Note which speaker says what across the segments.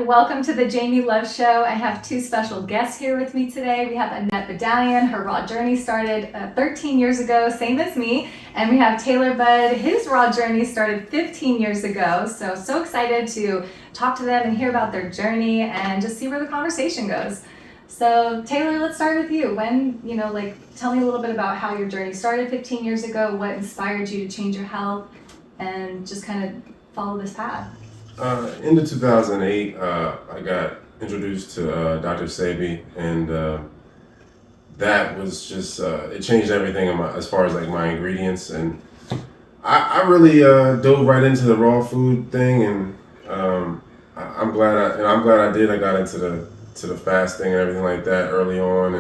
Speaker 1: welcome to the Jamie Love Show. I have two special guests here with me today. We have Annette Medallion. Her raw journey started 13 years ago, same as me. And we have Taylor Bud. His raw journey started 15 years ago. So excited to talk to them and hear about their journey and just see where the conversation goes. So Taylor, let's start with you. Tell me a little bit about how your journey started 15 years ago, what inspired you to change your health, and just kind of follow this path.
Speaker 2: In 2008, I got introduced to Dr. Sebi, and that was just, it changed everything as far as like my ingredients. And I really dove right into the raw food thing, and I'm glad I did. I got into the fasting and everything like that early on,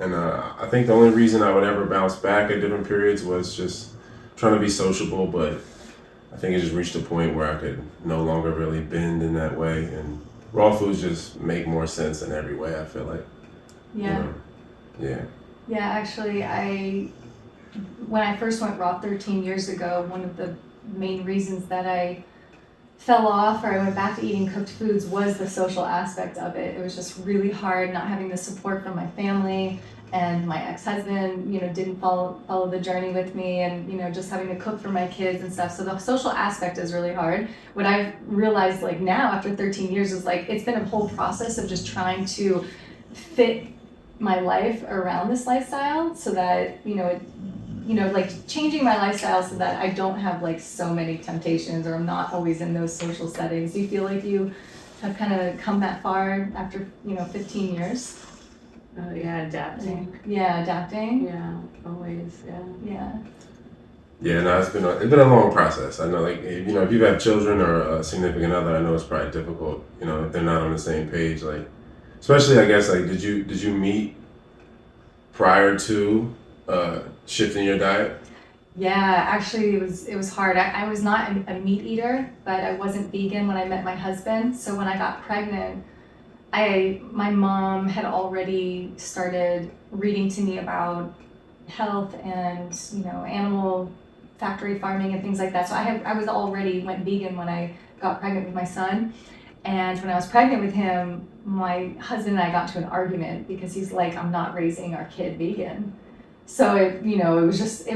Speaker 2: and I think the only reason I would ever bounce back at different periods was just trying to be sociable, but I think it just reached a point where I could no longer really bend in that way, and raw foods just make more sense in every way, I feel like.
Speaker 1: Yeah.
Speaker 2: Yeah.
Speaker 1: Yeah, actually, when I first went raw 13 years ago, one of the main reasons that I fell off or I went back to eating cooked foods was the social aspect of it. It was just really hard not having the support from my family, and my ex-husband, didn't follow the journey with me, and, just having to cook for my kids and stuff. So the social aspect is really hard. What I've realized now after 13 years is it's been a whole process of just trying to fit my life around this lifestyle so that, changing my lifestyle so that I don't have so many temptations, or I'm not always in those social settings. Do you feel like you have kind of come that far after, 15 years?
Speaker 3: Oh yeah, adapting.
Speaker 1: Yeah, adapting.
Speaker 3: Yeah, always. Yeah.
Speaker 1: Yeah.
Speaker 2: Yeah, no, it's been a long process. I know, if you have children or a significant other, I know it's probably difficult. If they're not on the same page, especially I guess did you meet prior to shifting your diet?
Speaker 1: Yeah, actually it was hard. I was not a meat eater, but I wasn't vegan when I met my husband. So when I got pregnant, my mom had already started reading to me about health and animal factory farming and things like that. So I was already went vegan when I got pregnant with my son. And when I was pregnant with him, my husband and I got into an argument because he's like, I'm not raising our kid vegan. So it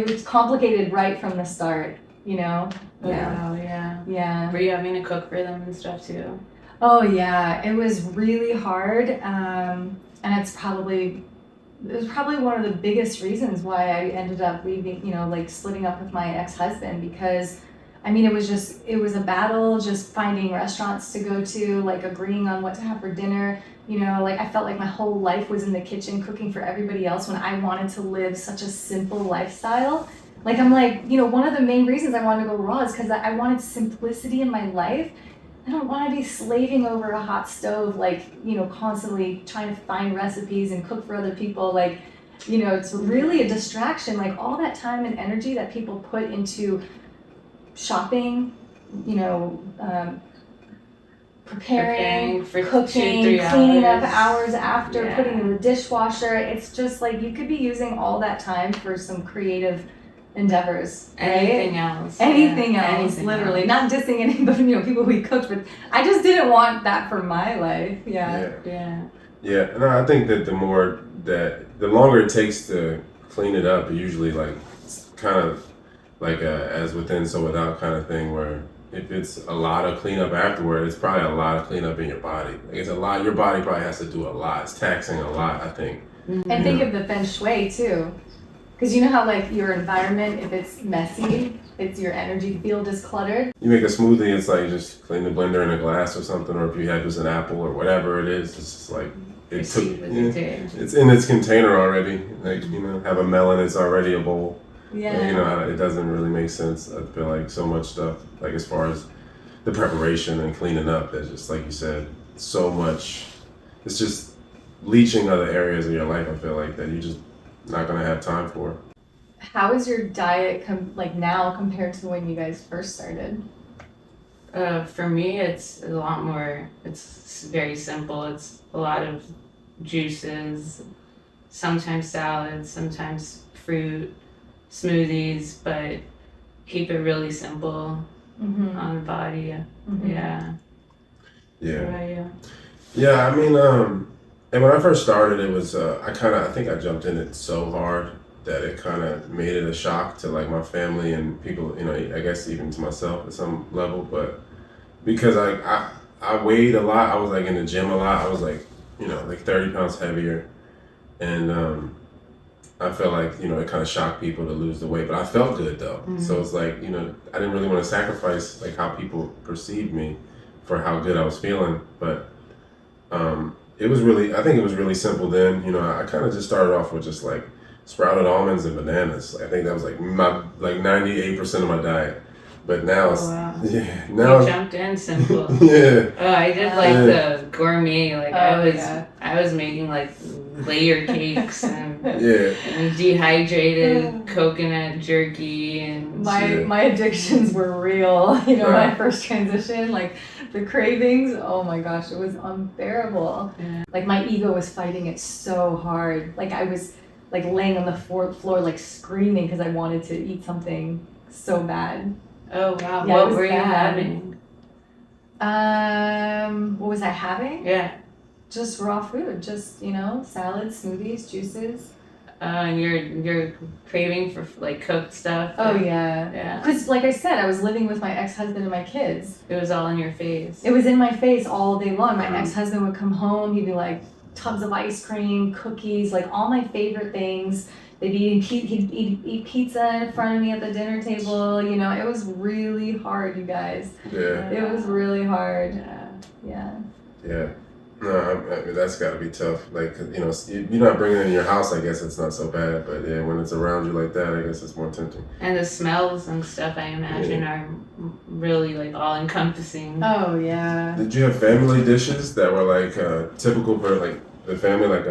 Speaker 1: was complicated right from the start,
Speaker 3: Yeah.
Speaker 1: Yeah.
Speaker 3: Oh, yeah.
Speaker 1: Yeah.
Speaker 3: Were you having to cook for them and stuff too?
Speaker 1: Oh yeah, it was really hard, and it was probably one of the biggest reasons why I ended up leaving, splitting up with my ex-husband, because it was a battle just finding restaurants to go to, agreeing on what to have for dinner. I felt like my whole life was in the kitchen cooking for everybody else when I wanted to live such a simple lifestyle. One of the main reasons I wanted to go raw is because I wanted simplicity in my life. I don't want to be slaving over a hot stove, constantly trying to find recipes and cook for other people. It's really a distraction. All that time and energy that people put into shopping, preparing for cooking, 2-3 cleaning up hours after, putting in the dishwasher. It's just you could be using all that time for some creative endeavors.
Speaker 3: Anything else.
Speaker 1: Anything else, literally. Not dissing anybody, people we cooked, but I just didn't want that for my life. Yeah.
Speaker 2: And I think that the longer it takes to clean it up, usually it's kind of as within so without kind of thing, where if it's a lot of cleanup afterward, it's probably a lot of cleanup in your body. It's a lot. Your body probably has to do a lot. It's taxing a lot, I think.
Speaker 1: Mm-hmm. And think of the feng shui too. Because you know how your environment, if it's messy, it's your energy field is cluttered.
Speaker 2: You make a smoothie, it's just clean the blender in a glass or something, or if you have just an apple or whatever it is, it's just it's in its container already. Have a melon, it's already a bowl.
Speaker 1: Yeah.
Speaker 2: It doesn't really make sense. I feel so much stuff, as far as the preparation and cleaning up, there's just, like you said, so much. It's just leaching other areas of your life, I feel that you just not gonna have time for.
Speaker 1: How is your diet now compared to when you guys first started?
Speaker 3: For me, it's a lot more. It's very simple. It's a lot of juices, sometimes salads, sometimes fruit, smoothies, but keep it really simple on the body.
Speaker 1: Mm-hmm.
Speaker 3: Yeah.
Speaker 2: Yeah.
Speaker 3: What about you?
Speaker 2: Yeah, I mean, and when I first started, it was I think I jumped in it so hard that it kind of made it a shock to like my family and people, you know, I guess even to myself at some level. But because I weighed a lot, I was like in the gym a lot. I was like, you know, like 30 pounds heavier, and I felt like, you know, it kind of shocked people to lose the weight, but I felt good though. So it's like, you know, I didn't really want to sacrifice like how people perceived me for how good I was feeling, but it was really, I think it was really simple then. You know, I kind of just started off with just like sprouted almonds and bananas. I think that was like my, like 98% of my diet. But now it's,
Speaker 3: Oh, wow.
Speaker 2: yeah,
Speaker 3: You
Speaker 2: now,
Speaker 3: jumped in simple.
Speaker 2: yeah,
Speaker 3: Oh, I did like
Speaker 2: Yeah.
Speaker 3: the gourmet. Like
Speaker 1: Oh, yeah.
Speaker 3: I was making like layer cakes and,
Speaker 2: yeah,
Speaker 3: and dehydrated coconut jerky and
Speaker 2: Yeah.
Speaker 1: My addictions were real. You know,
Speaker 2: Yeah.
Speaker 1: my first transition, like the cravings, oh my gosh, it was unbearable.
Speaker 3: Yeah.
Speaker 1: Like my ego was fighting it so hard. Like I was like laying on the floor like screaming because I wanted to eat something so bad.
Speaker 3: oh wow,
Speaker 1: Yeah, it
Speaker 3: what
Speaker 1: was
Speaker 3: were you
Speaker 1: bad.
Speaker 3: having?
Speaker 1: What was I having?
Speaker 3: Yeah,
Speaker 1: Just raw food, just, you know, salads, smoothies, juices.
Speaker 3: and you're craving for like cooked stuff.
Speaker 1: Oh yeah.
Speaker 3: Yeah,
Speaker 1: Because like I said, I was living with my ex-husband and my kids.
Speaker 3: it was all in your face.
Speaker 1: It was in my face all day long. My
Speaker 2: Mhm.
Speaker 1: ex-husband would come home, he'd be like tubs of ice cream, cookies, like all my favorite things. They'd be he'd eat pizza in front of me at the dinner table. You know, it was really hard, you guys.
Speaker 2: yeah,
Speaker 1: It was really hard.
Speaker 3: Yeah.
Speaker 1: Yeah.
Speaker 2: yeah. No, I mean, that's got to be tough. Like, you know, you're not bringing it in your house, I guess it's not so bad. But yeah, when it's around you like that, I guess it's more tempting.
Speaker 3: And the smells and stuff, I imagine, are really like all encompassing.
Speaker 1: Oh yeah.
Speaker 2: Did you have family dishes that were like typical for like the family, like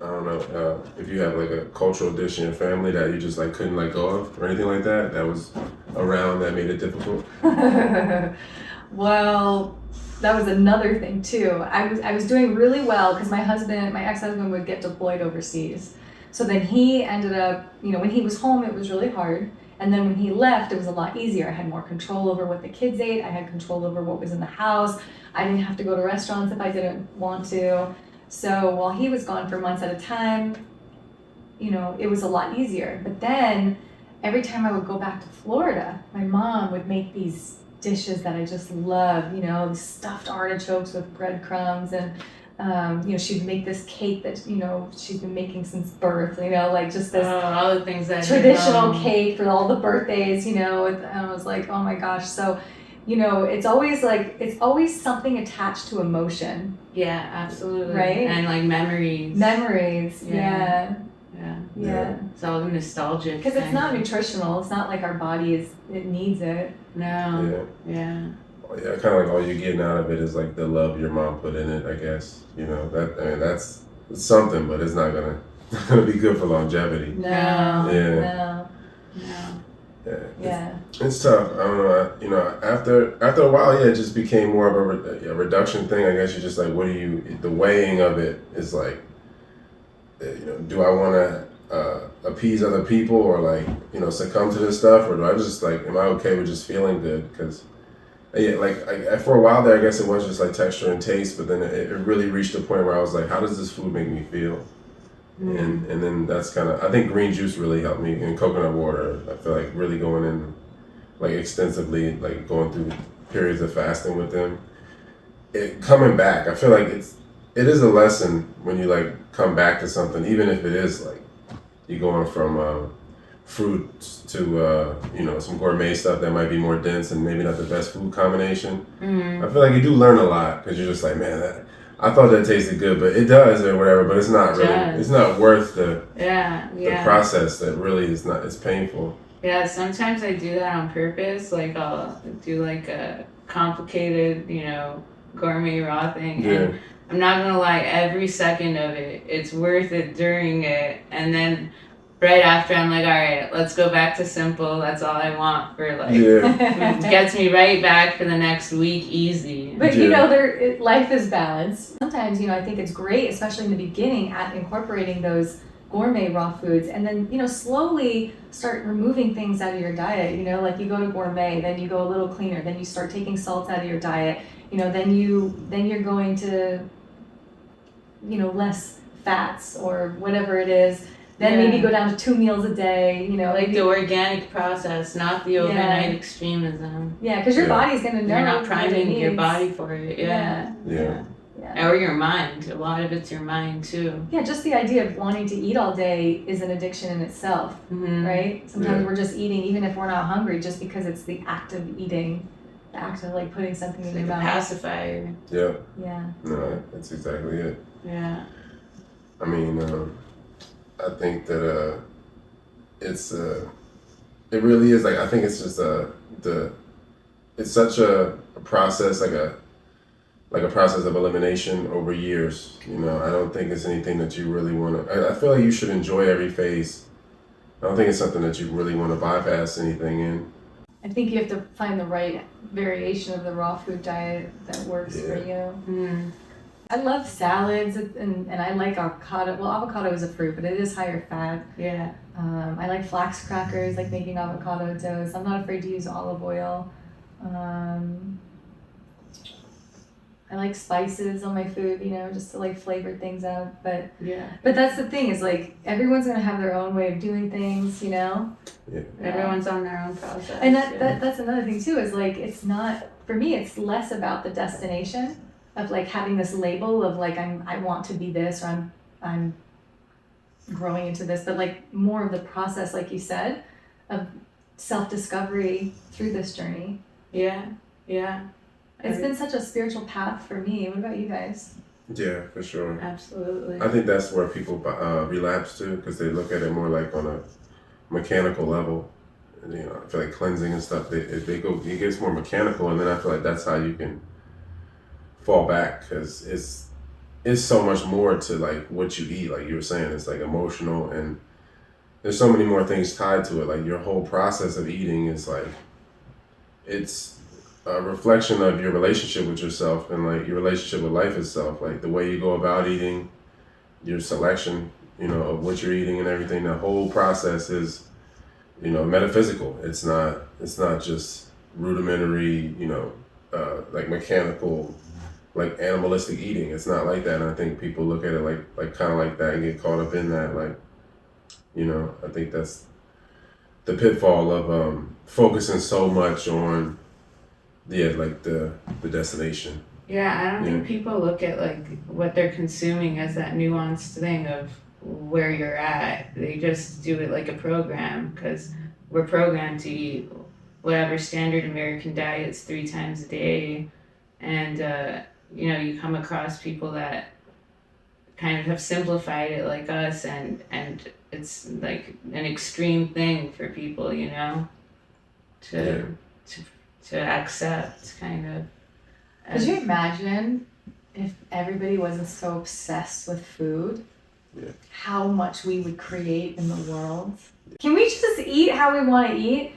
Speaker 2: I don't know, if you have like a cultural dish in your family that you just like couldn't let go of or anything like that that was around that made it difficult?
Speaker 1: Well, that was another thing too. I was doing really well because my ex-husband would get deployed overseas. So then he ended up, you know, when he was home it was really hard. And then when he left, it was a lot easier. I had more control over what the kids ate. I had control over what was in the house. I didn't have to go to restaurants if I didn't want to. So while he was gone for months at a time, you know, it was a lot easier. But then every time I would go back to Florida, my mom would make these dishes that I just love, you know, stuffed artichokes with breadcrumbs and you know, she'd make this cake that, you know, she's been making since birth, you know, like just this
Speaker 3: All the things that
Speaker 1: traditional cake for all the birthdays, you know, and I was like, oh my gosh. So, you know, it's always something attached to emotion.
Speaker 3: Yeah, absolutely.
Speaker 1: Right?
Speaker 3: And like memories.
Speaker 1: Memories,
Speaker 3: Yeah.
Speaker 1: yeah.
Speaker 3: Yeah. It's all nostalgic.
Speaker 1: Because it's
Speaker 3: kind
Speaker 1: not
Speaker 3: of.
Speaker 1: nutritional. It's not like our body it needs it.
Speaker 3: No. Yeah.
Speaker 2: Yeah, kind of like all you're getting out of it is like the love your mom put in it, I guess. You know, that, I mean, that's something, but it's not gonna be good for longevity.
Speaker 1: No.
Speaker 2: Yeah.
Speaker 1: No.
Speaker 3: No.
Speaker 1: Yeah.
Speaker 2: It's tough. I don't know. You know, after a while, yeah, it just became more of a reduction thing. I guess you're just like, the weighing of it is like, you know, do I want to appease other people or like, you know, succumb to this stuff, or do I just like, am I okay with just feeling good? Because yeah, like for a while there, I guess it was just like texture and taste, but then it really reached a point where I was like, how does this food make me feel? And then that's kind of, I think green juice really helped me, and coconut water. I feel like really going in like extensively, like going through periods of fasting with them. Coming back, I feel like it is a lesson when you like come back to something, even if it is like you going from fruits to you know, some gourmet stuff that might be more dense and maybe not the best food combination. I feel like you do learn a lot because you're just like, man, I thought that tasted good, but it does or whatever. But it's not really. It's not worth the process. That really is not. It's painful.
Speaker 3: Yeah, sometimes I do that on purpose. Like I'll do like a complicated, you know, gourmet raw thing.
Speaker 2: Yeah.
Speaker 3: And I'm not gonna lie, every second of it, it's worth it during it. And then right after, I'm like, all right, let's go back to simple. That's all I want for like, it gets me right back for the next week, easy.
Speaker 1: But you know, life is balanced. Sometimes, you know, I think it's great, especially in the beginning, at incorporating those gourmet raw foods, and then, you know, slowly start removing things out of your diet. You know, like you go to gourmet, then you go a little cleaner, then you start taking salt out of your diet. You know, then you're going to, you know, less fats or whatever it is. Then maybe go down to 2 meals a day, you know.
Speaker 3: Like the organic process, not the overnight extremism.
Speaker 1: Yeah, because your body's going to know.
Speaker 3: You're not priming your body for it.
Speaker 1: Yeah.
Speaker 3: Or your mind. A lot of it's your mind too.
Speaker 1: Yeah, just the idea of wanting to eat all day is an addiction in itself, right? Sometimes we're just eating even if we're not hungry, just because it's the act of eating, the act of like putting something in your mouth.
Speaker 3: Pacifier.
Speaker 2: Yeah.
Speaker 1: Yeah.
Speaker 2: No, that's exactly it.
Speaker 3: Yeah.
Speaker 2: I mean, I think that it's it really is like, I think it's just it's such a process, like a process of elimination over years. You know, I don't think it's anything that you really want to. I feel like you should enjoy every phase. I don't think it's something that you really want to bypass anything in.
Speaker 1: I think you have to find the right variation of the raw food diet that works for you. I love salads, and I like avocado. Well, avocado is a fruit, but it is higher fat.
Speaker 3: Yeah.
Speaker 1: I like flax crackers, like making avocado toast. I'm not afraid to use olive oil. I like spices on my food, you know, just to like flavor things out. But that's the thing, is like everyone's gonna have their own way of doing things, you know.
Speaker 2: Yeah.
Speaker 3: Everyone's on their own process.
Speaker 1: And that's another thing too, is like, it's not, for me, it's less about the destination of like having this label of like I want to be this, or I'm growing into this, but like more of the process, like you said, of self-discovery through this journey.
Speaker 3: Yeah.
Speaker 1: It's been such a spiritual path for me. What about you guys?
Speaker 2: Yeah, for sure.
Speaker 3: Absolutely.
Speaker 2: I think that's where people relapse to, because they look at it more like on a mechanical level. And, you know, I feel like cleansing and stuff, they go, it gets more mechanical, and then I feel like that's how you can fall back, because it's so much more to like what you eat. Like you were saying, it's like emotional, and there's so many more things tied to it. Like your whole process of eating is like, it's a reflection of your relationship with yourself and like your relationship with life itself. Like the way you go about eating, your selection, you know, of what you're eating and everything. The whole process is, you know, metaphysical. It's not just rudimentary, you know, like mechanical, like animalistic eating. It's not like that. And I think people look at it like kind of like that and get caught up in that. Like, you know, I think that's the pitfall of focusing so much on like the destination.
Speaker 3: Yeah, I don't think people look at like what they're consuming as that nuanced thing of where you're at. They just do it like a program, because we're programmed to eat whatever standard American diets 3 times a day. And you know, you come across people that kind of have simplified it like us, and it's like an extreme thing for people, you know, to accept, kind of.
Speaker 1: Could you imagine if everybody wasn't so obsessed with food?
Speaker 2: Yeah.
Speaker 1: How much we would create in the world? Can we just eat how we want to eat?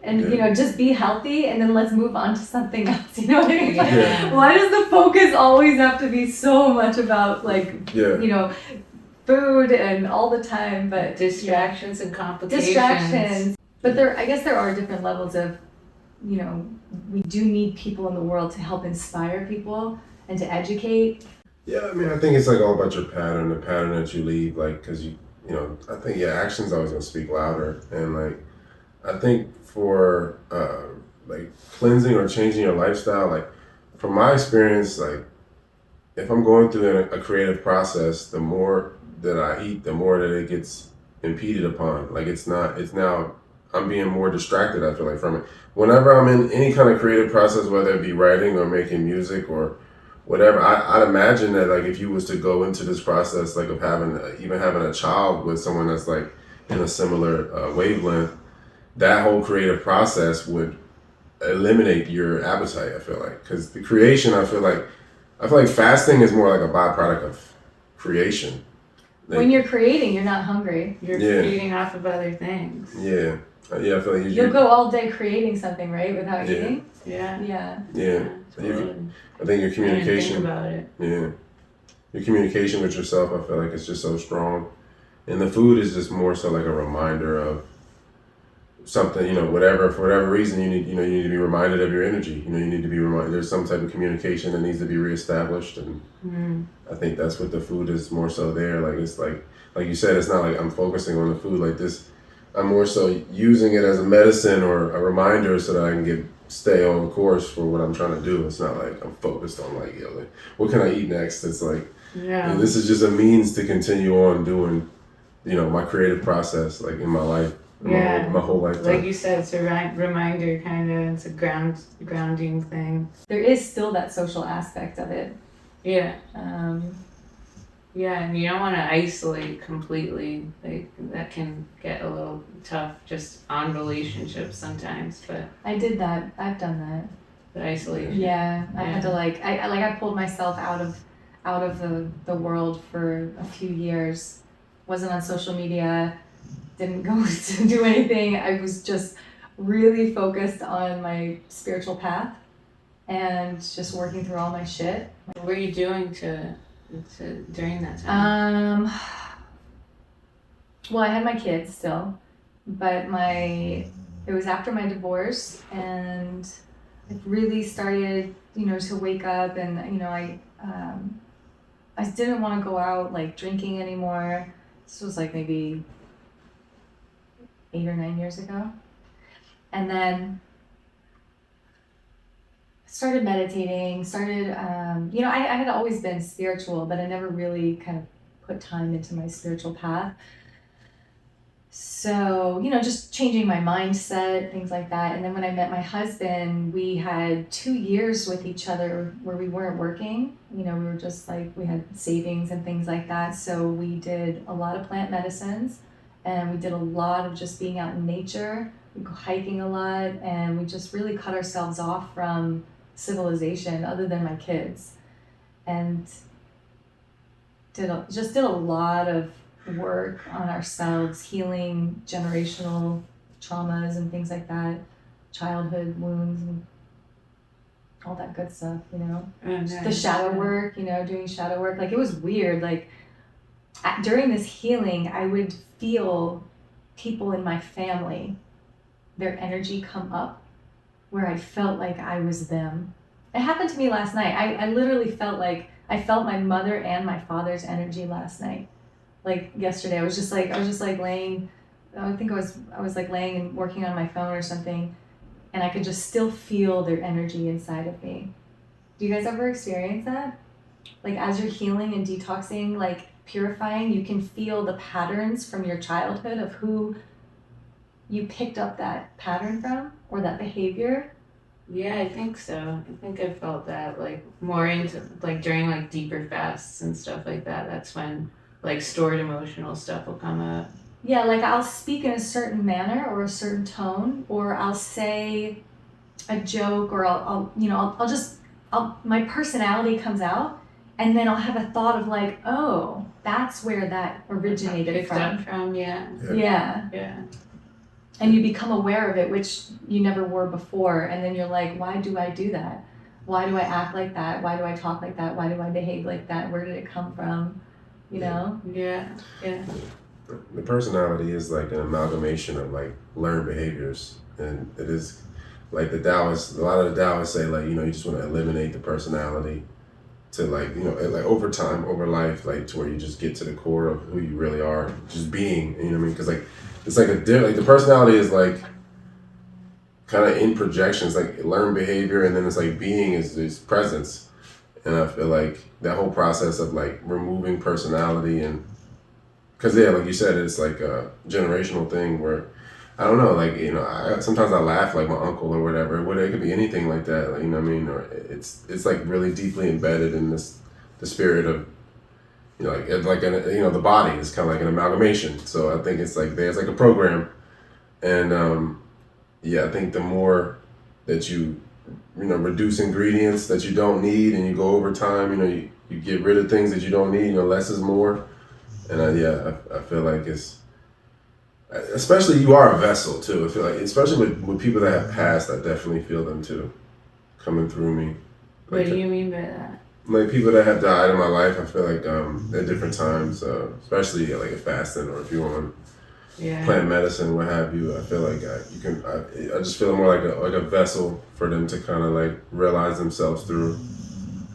Speaker 1: And, you know, just be healthy, and then let's move on to something else. You know what I mean? Like, why does the focus always have to be so much about, like, you know, food and all the time? But
Speaker 3: distractions and complications.
Speaker 1: Distractions. But I guess there are different levels of, you know, we do need people in the world to help inspire people and to educate.
Speaker 2: Yeah, I mean, I think it's like all about your pattern, the pattern that you leave, like, because you know, I think action's always gonna speak louder, and like, I think for like cleansing or changing your lifestyle, like from my experience, like if I'm going through a creative process, the more that I eat, the more that it gets impeded upon. Like it's now I'm being more distracted, I feel like, from it. Whenever I'm in any kind of creative process, whether it be writing or making music or whatever, I'd imagine that like if you was to go into this process, like of having a child with someone that's like in a similar wavelength, that whole creative process would eliminate your appetite, I feel like. Because the creation, I feel like fasting is more like a byproduct of creation. Like,
Speaker 1: when you're creating, you're not hungry.
Speaker 3: You're feeding off of other things.
Speaker 2: Yeah, I feel like
Speaker 1: you'll go all day creating something, right, without eating?
Speaker 2: Yeah.
Speaker 3: Totally.
Speaker 2: I think your communication.
Speaker 3: Think about it.
Speaker 2: Yeah. Your communication with yourself, I feel like it's just so strong. And the food is just more so like a reminder of something, whatever, for whatever reason you need to be reminded of your energy. You need to be reminded there's some type of communication that needs to be reestablished. And I think that's what the food is more so there. Like, it's like you said, it's not like I'm focusing on the food like this. I'm more so using it as a medicine or a reminder so that I can stay on course for what I'm trying to do. It's not like I'm focused on like, what can I eat next? It's like, this is just a means to continue on doing, my creative process, like in my life, my whole lifetime.
Speaker 3: Like you said, it's a reminder, kind of. It's a grounding thing.
Speaker 1: There is still that social aspect of it.
Speaker 3: Yeah. Yeah, and you don't want to isolate completely. Like, that can get a little tough just on relationships sometimes. But
Speaker 1: I did that. I've done that.
Speaker 3: The isolation.
Speaker 1: Yeah, I had to I pulled myself out of the world for a few years. Wasn't on social media. Didn't go to do anything. I was just really focused on my spiritual path and just working through all my shit.
Speaker 3: What were you doing to during that time?
Speaker 1: Well, I had my kids still, but it was after my divorce, and I really started, to wake up, and I didn't want to go out like drinking anymore. This was like maybe 8 or 9 years ago, and then started meditating, I had always been spiritual, but I never really kind of put time into my spiritual path. So, just changing my mindset, things like that. And then when I met my husband, we had 2 years with each other where we weren't working. We were just like, we had savings and things like that. So we did a lot of plant medicines, and we did a lot of just being out in nature. We go hiking a lot, and we just really cut ourselves off from civilization other than my kids, and did a lot of work on ourselves, healing generational traumas and things like that, childhood wounds and all that good stuff, the shadow work, doing shadow work. Like, it was weird. Like, during this healing, I would feel people in my family, their energy come up where I felt like I was them. It happened to me last night. I literally felt like I felt my mother and my father's energy last night. Like, yesterday, I was just like laying, I think I was like laying and working on my phone or something, and I could just still feel their energy inside of me. Do you guys ever experience that? Like, as you're healing and detoxing, like purifying, you can feel the patterns from your childhood of who you picked up that pattern from, or that behavior.
Speaker 3: Yeah, I think so. I think I felt that, like, more into, like, during, like, deeper fasts and stuff like that. That's when, like, stored emotional stuff will come up.
Speaker 1: Yeah, like, I'll speak in a certain manner or a certain tone, or I'll say a joke, or my personality comes out, and then I'll have a thought of like, oh, that's where that originated from.
Speaker 3: Picked up from, yeah.
Speaker 1: Yeah. And you become aware of it, which you never were before. And then you're like, why do I do that? Why do I act like that? Why do I talk like that? Why do I behave like that? Where did it come from?
Speaker 3: Yeah.
Speaker 2: The personality is like an amalgamation of like learned behaviors. And it is like a lot of the Taoists say, like, you just want to eliminate the personality to like, like over time, over life, like to where you just get to the core of who you really are, just being, you know what I mean? Because like, it's like the personality is like kind of in projections, like learned behavior, and then it's like being is presence. And I feel like that whole process of like removing personality, and because like you said, it's like a generational thing where I don't know, like, sometimes I laugh like my uncle or whatever. It could be anything like that, like, you know what I mean? Or it's like really deeply embedded in the spirit of, the body is kind of like an amalgamation. So I think it's like there's like a program, and I think the more that you reduce ingredients that you don't need, and you go over time, you get rid of things that you don't need. Less is more, and I feel like it's. Especially, you are a vessel too. I feel like, especially with people that have passed, I definitely feel them too, coming through me.
Speaker 3: What do you mean by that?
Speaker 2: like people that have died in my life, I feel like at different times, especially like if fasting or if you're on plant medicine, what have you, I feel like I just feel more like a vessel for them to kind of like realize themselves through.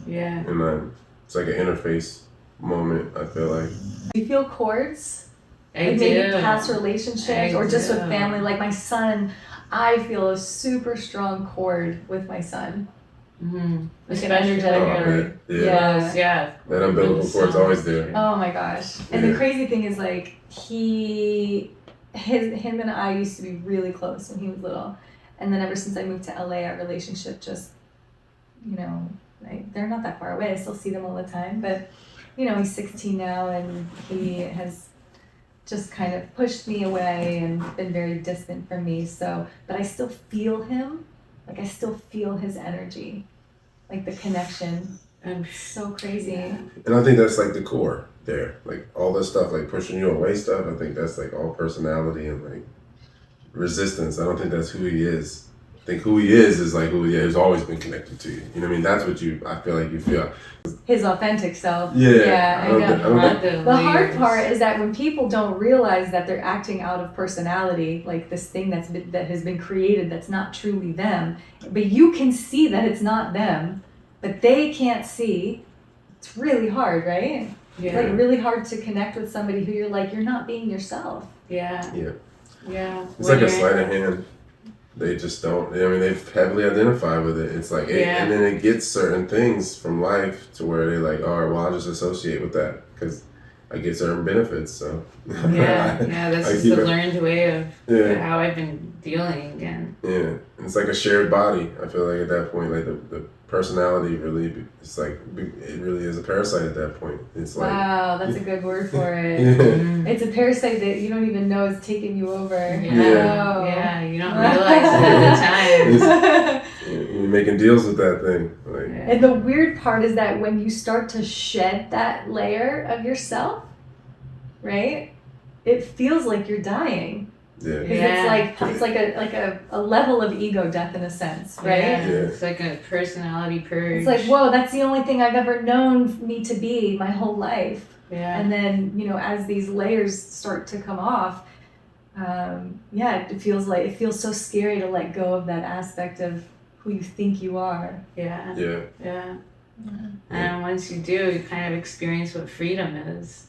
Speaker 3: Yeah.
Speaker 2: And it's like an interface moment, I feel like.
Speaker 1: Do you feel cords?
Speaker 3: I
Speaker 1: Like
Speaker 3: do.
Speaker 1: maybe past relationships or just with
Speaker 3: do.
Speaker 1: family. Like my son, I feel a super strong cord with my son.
Speaker 3: Mm-hmm.
Speaker 1: Like an
Speaker 3: Especially
Speaker 1: energetic
Speaker 3: when
Speaker 2: yeah.
Speaker 3: you're
Speaker 1: Yeah.
Speaker 2: That umbilical cord's always there.
Speaker 1: Oh my gosh. And the crazy thing is like him and I used to be really close when he was little. And then ever since I moved to LA, our relationship just, you know, they're not that far away. I still see them all the time. But, you know, he's 16 now and he has just kind of pushed me away and been very distant from me. So, but I still feel him. Like I still feel his energy. Like the connection. And it's so crazy.
Speaker 3: Yeah.
Speaker 2: And I think that's like the core there. Like all this stuff, like pushing you away stuff, I think that's like all personality and like resistance. I don't think that's who he is. I think who he is like who he has always been connected to you. You know what I mean? That's what I feel like you feel.
Speaker 1: His authentic self.
Speaker 2: Yeah.
Speaker 1: I know. The hard
Speaker 3: layers.
Speaker 1: part is that when people don't realize that they're acting out of personality, like this thing that has been created that's not truly them, but you can see that it's not them, but they can't see. It's really hard, right?
Speaker 3: Yeah.
Speaker 1: It's like really hard to connect with somebody who you're like, you're not being yourself.
Speaker 3: Yeah.
Speaker 2: Yeah.
Speaker 3: Yeah.
Speaker 2: It's like a sleight of hand. They just don't. I mean, they've heavily identified with it. It's like, and then it gets certain things from life to where they're like, all right, well, I'll just associate with that because I get certain benefits. So
Speaker 3: yeah, that's just the learned way of how I've been dealing. And
Speaker 2: and it's like a shared body. I feel like at that point, like the personality really, it's like it really is a parasite at that point. It's like,
Speaker 1: wow, that's a good word for it.
Speaker 3: Mm-hmm.
Speaker 1: It's a parasite that you don't even know is taking you over.
Speaker 3: Yeah, you don't realize it at the time.
Speaker 2: You're making deals with that thing. Like,
Speaker 1: and the weird part is that when you start to shed that layer of yourself, right, it feels like you're dying.
Speaker 2: Yeah.
Speaker 1: It's like a level of ego death in a sense, right?
Speaker 3: Yeah. It's like a personality purge.
Speaker 1: It's like, whoa, that's the only thing I've ever known me to be my whole life.
Speaker 3: Yeah.
Speaker 1: And then, you know, as these layers start to come off, it feels so scary to let go of that aspect of who you think you are.
Speaker 3: Yeah.
Speaker 2: Yeah.
Speaker 3: Yeah. And once you do, you kind of experience what freedom is.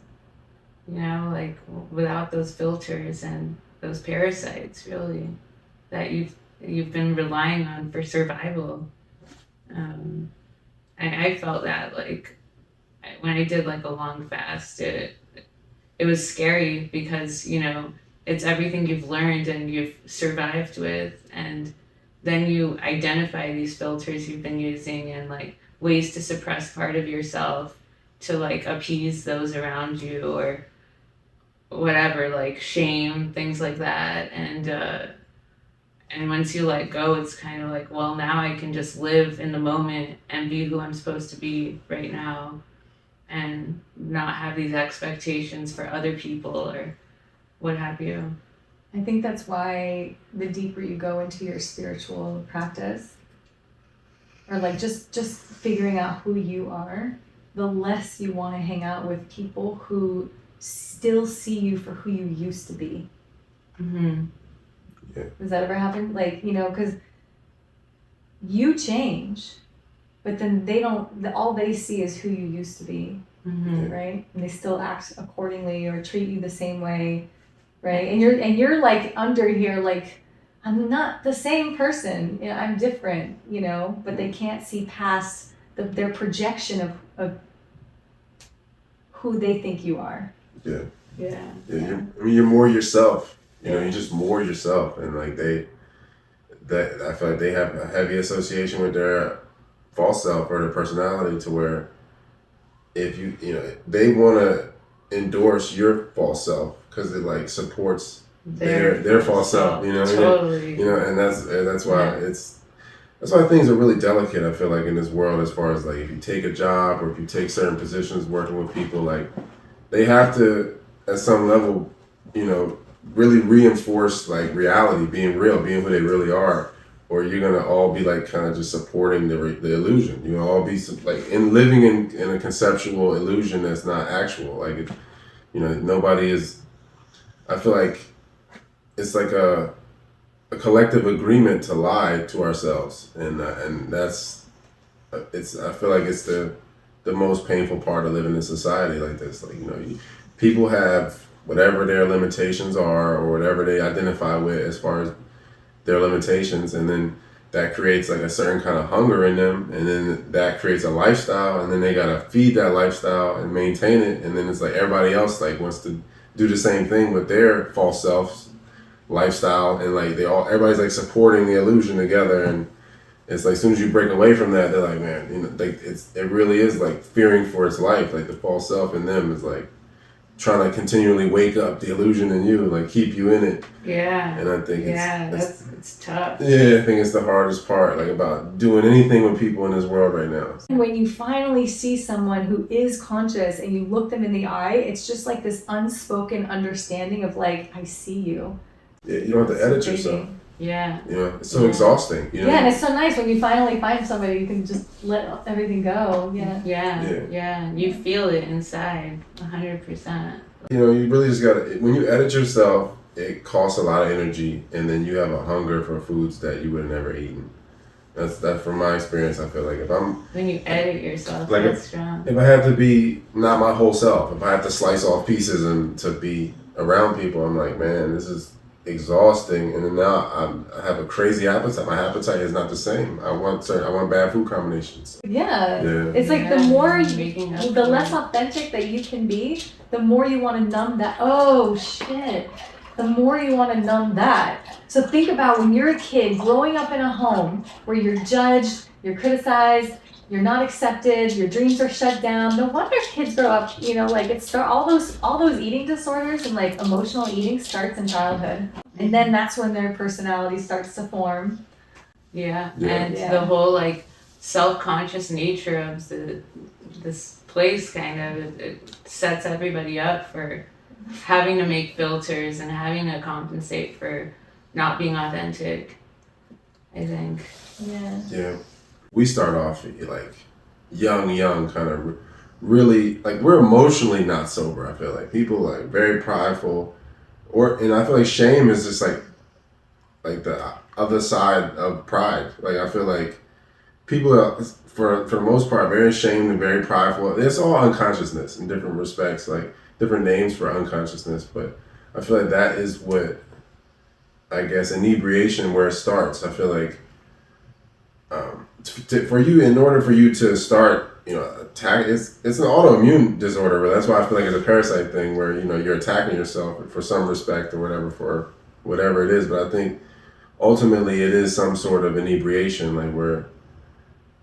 Speaker 3: You know, like without those filters and those parasites, really, that you've been relying on for survival. I felt that like when I did like a long fast, it was scary because, you know, it's everything you've learned and you've survived with, and then you identify these filters you've been using and like ways to suppress part of yourself to like appease those around you or whatever, like shame, things like that. And once you let go, it's kind of like, well, now I can just live in the moment and be who I'm supposed to be right now and not have these expectations for other people or what have you.
Speaker 1: I think that's why the deeper you go into your spiritual practice, or like just figuring out who you are, the less you want to hang out with people who still see you for who you used to be.
Speaker 3: Mm-hmm.
Speaker 2: Yeah.
Speaker 1: Does that ever happen? Like, you know, because you change, but then all they see is who you used to be, right? And they still act accordingly or treat you the same way, right? And you're like under here, like, I'm not the same person, you know, I'm different, you know, but they can't see past their projection of who they think you are.
Speaker 2: Yeah.
Speaker 3: Yeah.
Speaker 2: You're more yourself. You know, you're just more yourself, and like I feel like they have a heavy association with their false self or their personality, to where if you know they want to endorse your false self because it like supports their false self. You know,
Speaker 3: totally.
Speaker 2: You know, and that's why that's why things are really delicate. I feel like in this world, as far as like if you take a job or if you take certain positions working with people, like they have to at some level, you know, really reinforce like reality, being real, being who they really are, or you're gonna all be like kind of just supporting the illusion. You all be like living in a conceptual illusion that's not actual. Like nobody is. I feel like it's like a collective agreement to lie to ourselves, and that's I feel like it's the most painful part of living in society like this. Like people have whatever their limitations are or whatever they identify with as far as their limitations, and then that creates like a certain kind of hunger in them, and then that creates a lifestyle, and then they gotta feed that lifestyle and maintain it, and then it's like everybody else like wants to do the same thing with their false selves lifestyle, and like everybody's like supporting the illusion together, and it's like as soon as you break away from that, they're like, man, like it really is like fearing for its life. Like the false self in them is like trying to continually wake up the illusion in you, like keep you in it.
Speaker 3: Yeah.
Speaker 2: And I think
Speaker 3: it's tough.
Speaker 2: Yeah, I think it's the hardest part, like about doing anything with people in this world right now.
Speaker 1: When you finally see someone who is conscious and you look them in the eye, it's just like this unspoken understanding of like, I see you.
Speaker 2: Yeah, you don't have to edit yourself.
Speaker 3: Yeah.
Speaker 2: It's so exhausting.
Speaker 1: Yeah, and it's so nice when you finally find somebody you can just let everything go.
Speaker 3: Yeah. You feel it inside, 100%.
Speaker 2: You really just gotta, when you edit yourself, it costs a lot of energy, and then you have a hunger for foods that you would have never eaten. That's from my experience. I feel like
Speaker 3: when you edit yourself,
Speaker 2: like
Speaker 3: that's strong.
Speaker 2: If I have to be not my whole self, if I have to slice off pieces and to be around people, I'm like, man, this is exhausting. And then now I have a crazy appetite. My appetite is not the same. I want bad food combinations.
Speaker 1: Yeah. It's like the less authentic that you can be, the more you want to numb that. Oh shit. The more you want to numb that. So think about when you're a kid growing up in a home where you're judged, you're criticized, you're not accepted, your dreams are shut down. No wonder kids grow up, like all those eating disorders and like emotional eating starts in childhood. And then that's when their personality starts to form.
Speaker 3: Yeah. The whole like self-conscious nature of this place kind of it sets everybody up for having to make filters and having to compensate for not being authentic, I think.
Speaker 2: Yeah. We start off like young, kind of really like we're emotionally not sober. I feel like people like very prideful, and I feel like shame is just like the other side of pride. Like I feel like people are for the most part very ashamed and very prideful. It's all unconsciousness in different respects, like different names for unconsciousness, but I feel like that is what I guess inebriation where it starts. I feel like in order for you to start, attack, it's an autoimmune disorder, but that's why I feel like it's a parasite thing where, you're attacking yourself for some respect or whatever, for whatever it is. But I think ultimately it is some sort of inebriation, like where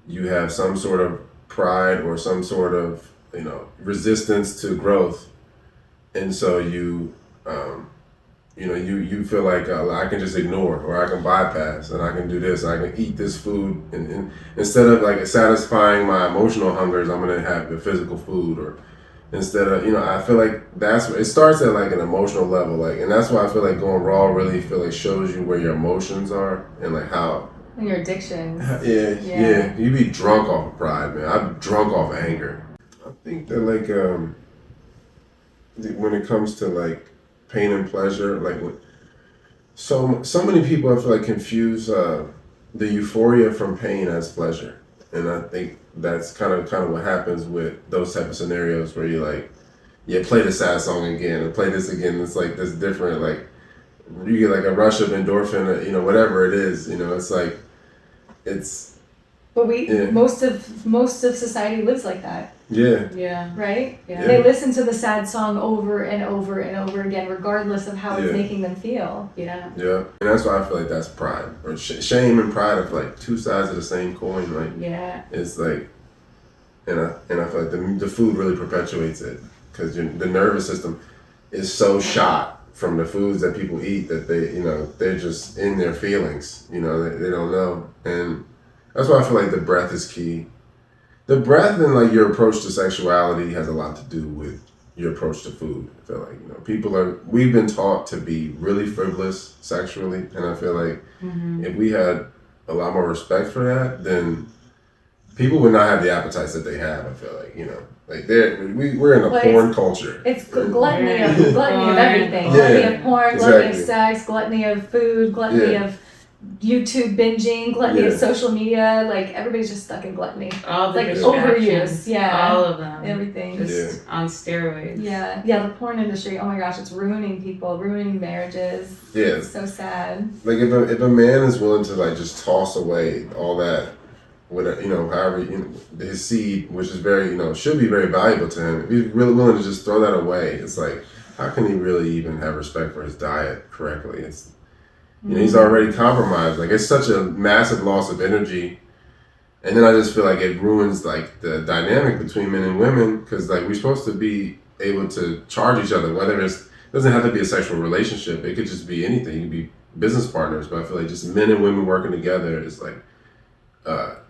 Speaker 2: you have some sort of pride or some sort of, resistance to growth. And so you feel like I can just ignore, or I can bypass, and I can do this, I can eat this food, and instead of like satisfying my emotional hungers, I'm gonna have the physical food, or instead of I feel like that's it starts at like an emotional level, like, and that's why I feel like going raw really shows you where your emotions are and like how.
Speaker 1: And your addictions.
Speaker 2: Yeah. You be drunk off of pride, man. I'm drunk off anger. I think that like when it comes to like pain and pleasure, like so many people I feel like confuse the euphoria from pain as pleasure, and I think that's kind of what happens with those type of scenarios where you like, play the sad song again and play this again. It's like this different, like you get like a rush of endorphin, whatever it is, it's like it's.
Speaker 1: But most of society lives like that.
Speaker 3: Yeah.
Speaker 1: Right?
Speaker 3: Yeah.
Speaker 1: They listen to the sad song over and over and over again, regardless of how it's making them feel.
Speaker 3: Yeah.
Speaker 2: And that's why I feel like that's pride. Or shame and pride are like two sides of the same coin. Like, it's like, and I feel like the food really perpetuates it, because the nervous system is so shot from the foods that people eat that they're just in their feelings. They don't know. And that's why I feel like the breath is key. The breath and like your approach to sexuality has a lot to do with your approach to food. I feel like, we've been taught to be really frivolous sexually, and I feel like if we had a lot more respect for that, then people would not have the appetites that they have. I feel like, you know, like we're in a
Speaker 1: Well,
Speaker 2: porn culture.
Speaker 1: It's gluttony of everything.
Speaker 2: Yeah,
Speaker 1: Gluttony of porn, gluttony of
Speaker 2: exactly.
Speaker 1: sex, gluttony of food, gluttony
Speaker 2: Yeah.
Speaker 1: of YouTube binging, gluttony of
Speaker 2: Yeah.
Speaker 1: social media. Like everybody's just stuck in gluttony.
Speaker 3: All the
Speaker 1: Like
Speaker 3: distractions,
Speaker 1: overuse, yeah.
Speaker 3: all of them,
Speaker 1: Everything.
Speaker 3: just on steroids.
Speaker 1: Yeah, the porn industry. Oh my gosh, it's ruining people, ruining marriages.
Speaker 2: Yeah.
Speaker 1: It's so sad.
Speaker 2: Like if a man is willing to like just toss away all that, whatever, you know, however, you know, his seed, which is very, you know, should be very valuable to him. If he's really willing to just throw that away, it's like, how can he really even have respect for his diet correctly? It's, you know, he's already compromised. Like it's such a massive loss of energy, and then I just feel like it ruins like the dynamic between men and women, because like we're supposed to be able to charge each other, whether it doesn't have to be a sexual relationship. It could just be anything. You could be business partners, but I feel like just men and women working together is like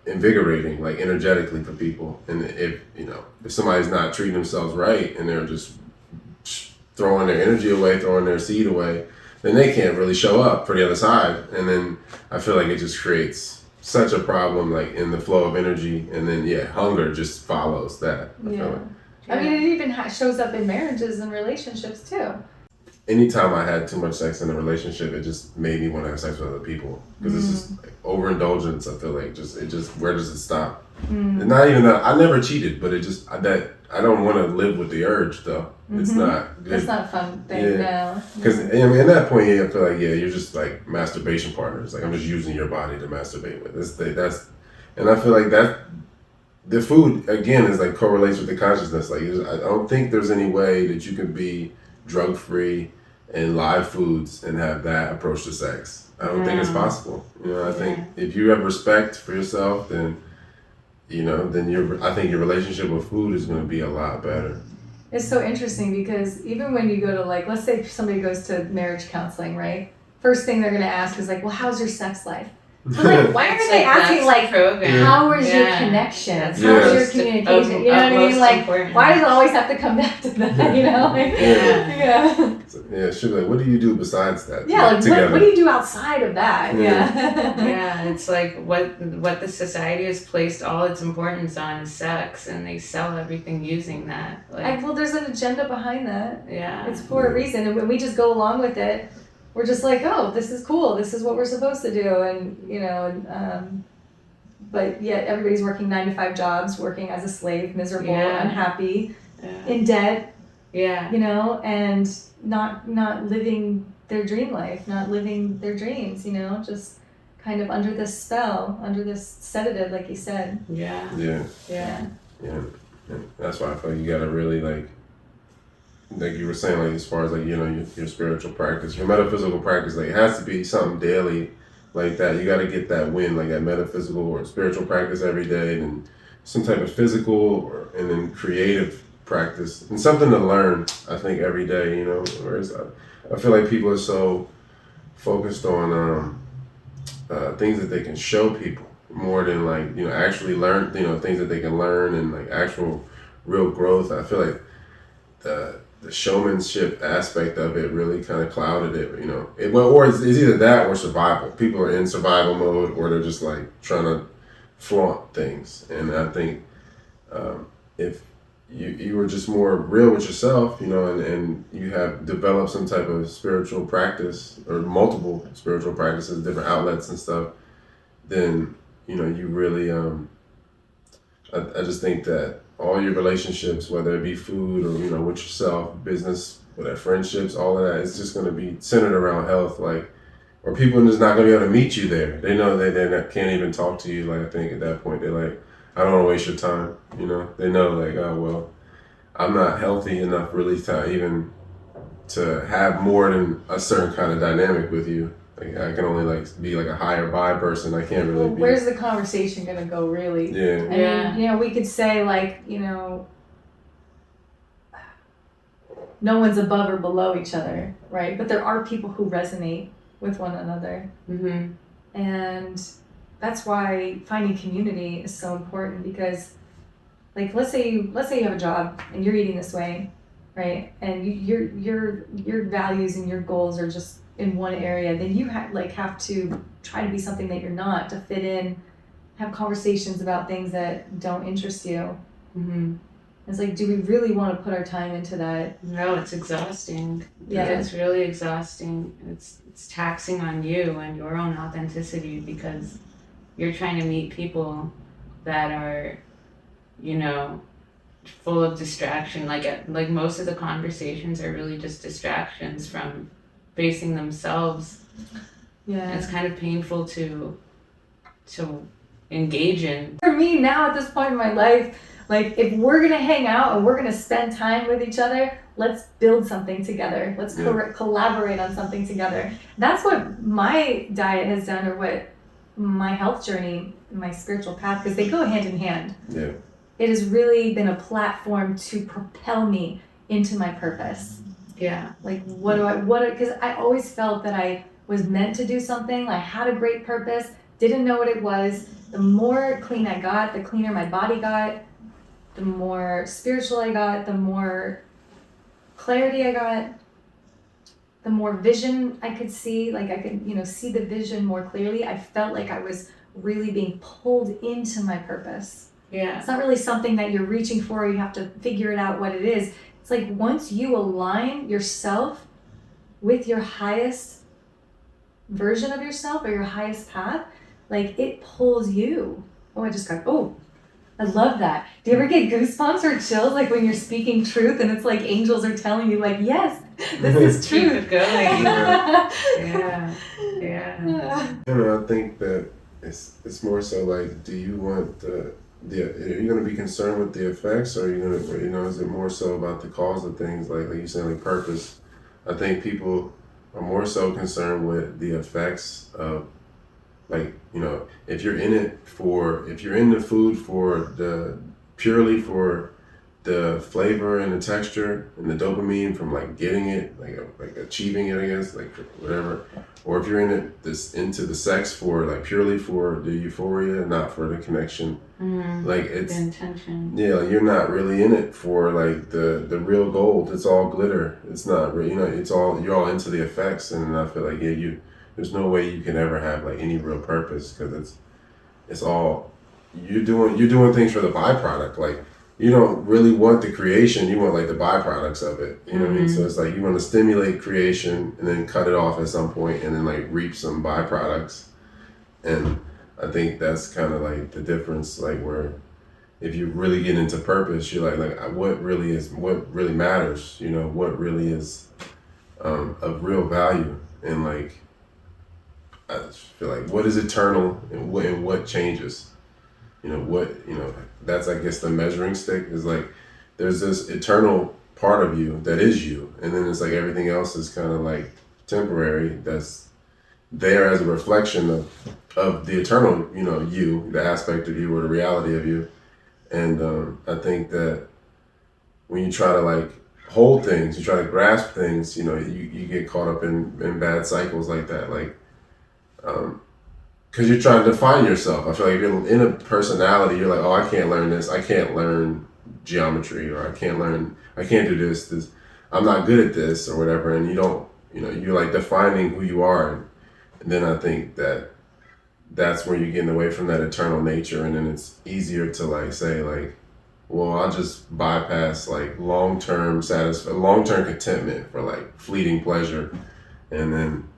Speaker 2: invigorating, like energetically for people. And if you know, if somebody's not treating themselves right and they're just throwing their energy away, throwing their seed away, then they can't really show up for the other side. And then I feel like it just creates such a problem, like in the flow of energy. And then hunger just follows that. I feel like.
Speaker 1: I mean, it even shows up in marriages and relationships too.
Speaker 2: Anytime I had too much sex in a relationship, it just made me want to have sex with other people, because it's just like overindulgence. I feel like where does it stop? And not even that I never cheated, but I don't want to live with the urge though. It's not good.
Speaker 1: It's not a fun thing.
Speaker 2: Yeah.
Speaker 1: No.
Speaker 2: Because I mean, at that point, I feel like you're just like masturbation partners. Like I'm just using your body to masturbate with. And I feel like that the food again is like correlates with the consciousness. Like I don't think there's any way that you can be drug free and live foods and have that approach to sex. I don't think it's possible. You know, I think if you have respect for yourself, then you know, I think your relationship with food is going to be a lot better.
Speaker 1: It's so interesting because even when you go to like, let's say somebody goes to marriage counseling, right? First thing they're going to ask is like, well, how's your sex life? But like, why are they asking like, how is your connections? How is your communication? You know what I mean? Like, why does it always have to come back to that? You know? Like,
Speaker 2: Yeah, it should be like, what do you do besides that?
Speaker 1: Yeah, like what do you do outside of that?
Speaker 3: Yeah, it's like what the society has placed all its importance on is sex, and they sell everything using that. Like,
Speaker 1: well, there's an agenda behind that.
Speaker 3: Yeah.
Speaker 1: It's for a reason, and when we just go along with it, we're just like, oh, this is cool. This is what we're supposed to do, and you know, but yet everybody's working 9-to-5 jobs, working as a slave, miserable, unhappy, in debt.
Speaker 3: Yeah.
Speaker 1: You know, and not living their dream life, not living their dreams. You know, just kind of under this spell, under this sedative, like you said.
Speaker 3: Yeah.
Speaker 2: Yeah. And that's why I feel like you gotta really like you were saying, like as far as like, you know, your spiritual practice, your metaphysical practice, like it has to be something daily like that. You got to get that win, like that metaphysical or spiritual practice every day, and then some type of physical and then creative practice and something to learn, I think, every day, you know. Whereas I feel like people are so focused on things that they can show people more than like, you know, actually learn, you know, things that they can learn and like actual real growth. I feel like the showmanship aspect of it really kind of clouded it, you know. Or it's either that or survival. People are in survival mode, or they're just like trying to flaunt things. And I think if you were just more real with yourself, you know, and you have developed some type of spiritual practice or multiple spiritual practices, different outlets and stuff, then, you know, you really, I just think that all your relationships, whether it be food or, you know, with yourself, business, whatever, friendships, all of that, it's just going to be centered around health. Like, or people are just not going to be able to meet you there. They know they can't even talk to you. Like, I think at that point, they're like, I don't want to waste your time. You know, they know like, oh, well, I'm not healthy enough really to have more than a certain kind of dynamic with you. Like, I can only like be like a higher vibe person. I can't really be.
Speaker 1: Where's the conversation gonna go, really?
Speaker 2: Yeah.
Speaker 1: I mean, you know, we could say like, you know, no one's above or below each other, right? But there are people who resonate with one another.
Speaker 3: Mm-hmm.
Speaker 1: And that's why finding community is so important, because like let's say you have a job and you're eating this way, right? And your values and your goals are just in one area, then you have to try to be something that you're not, to fit in, have conversations about things that don't interest you.
Speaker 3: Mm-hmm.
Speaker 1: It's like, do we really want to put our time into that?
Speaker 3: No, it's exhausting.
Speaker 1: Yeah.
Speaker 3: It's really exhausting. It's taxing on you and your own authenticity because you're trying to meet people that are, you know, full of distraction. Like most of the conversations are really just distractions from facing themselves.
Speaker 1: Yeah.
Speaker 3: And it's kind of painful to engage in.
Speaker 1: For me now at this point in my life, like if we're gonna hang out and we're gonna spend time with each other, let's build something together. Let's collaborate on something together. That's what my diet has done, or what my health journey, my spiritual path, because they go hand in hand.
Speaker 2: Yeah.
Speaker 1: It has really been a platform to propel me into my purpose.
Speaker 3: Yeah.
Speaker 1: Like because I always felt that I was meant to do something. I had a great purpose, didn't know what it was. The more clean I got, the cleaner my body got, the more spiritual I got, the more clarity I got, the more vision I could see. Like I could, see the vision more clearly. I felt like I was really being pulled into my purpose.
Speaker 3: Yeah.
Speaker 1: It's not really something that you're reaching for. You have to figure it out what it is. It's like once you align yourself with your highest version of yourself or your highest path, like it pulls you. I love that. Do you ever get goosebumps or chills like when you're speaking truth and it's like angels are telling you like, yes, this is
Speaker 3: Keep
Speaker 1: truth.
Speaker 3: it going. Yeah.
Speaker 2: I think that it's more so like, do you want are you going to be concerned with the effects, or are you going to, is it more so about the cause of things, like you said, like purpose? I think people are more so concerned with the effects of, like, if you're in the food purely for the flavor and the texture and the dopamine from like getting it, like achieving it, I guess, like whatever, or if you're into the sex for like purely for the euphoria, not for the connection, like it's
Speaker 3: the intention.
Speaker 2: Yeah, like you're not really in it for like the real gold. It's all glitter. It's not really, you're all into the effects, and I feel like there's no way you can ever have like any real purpose, because it's all you're doing things for the byproduct. Like you don't really want the creation, you want like the byproducts of it. You know what I mean? So it's like you want to stimulate creation and then cut it off at some point and then like reap some byproducts. And I think that's kind of like the difference, like where if you really get into purpose, you're like what really matters, what really is of real value, and like I just feel like what is eternal and what changes. That's, I guess, the measuring stick is like there's this eternal part of you that is you, and then it's like everything else is kind of like temporary, that's there as a reflection of the eternal, you, the aspect of you or the reality of you. And I think that when you try to like hold things, you try to grasp things, you get caught up in bad cycles like that, like because you're trying to define yourself. I feel like if you're in a personality, you're like, oh, I can't learn this, I can't learn geometry, or I can't do this, I'm not good at this or whatever, and you don't, you're like defining who you are, and then I think that's where you're getting away from that eternal nature, and then it's easier to like say like, well, I'll just bypass like long-term contentment for like fleeting pleasure, and then